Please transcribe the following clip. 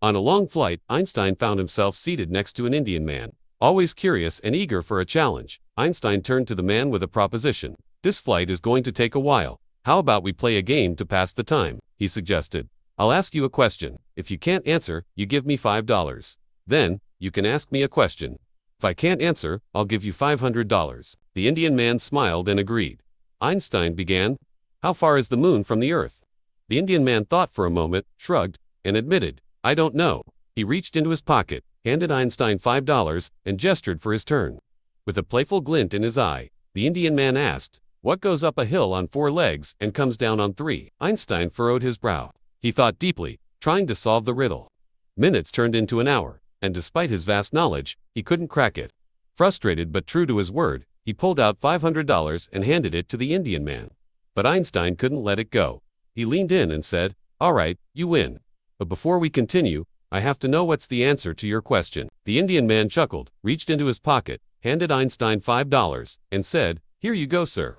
On a long flight, Einstein found himself seated next to an Indian man. Always curious and eager for a challenge, Einstein turned to the man with a proposition. "This flight is going to take a while. How about we play a game to pass the time?" he suggested. "I'll ask you a question. If you can't answer, you give me $5. Then, you can ask me a question. If I can't answer, I'll give you $500. The Indian man smiled and agreed. Einstein began, "How far is the moon from the Earth?" The Indian man thought for a moment, shrugged, and admitted, "I don't know." He reached into his pocket, handed Einstein $5, and gestured for his turn. With a playful glint in his eye, the Indian man asked, "What goes up a hill on 4 legs and comes down on 3? Einstein furrowed his brow. He thought deeply, trying to solve the riddle. Minutes turned into an hour, and despite his vast knowledge, he couldn't crack it. Frustrated but true to his word, he pulled out $500 and handed it to the Indian man. But Einstein couldn't let it go. He leaned in and said, "All right, you win. But before we continue, I have to know what's the answer to your question." The Indian man chuckled, reached into his pocket, handed Einstein $5, and said, "Here you go, sir."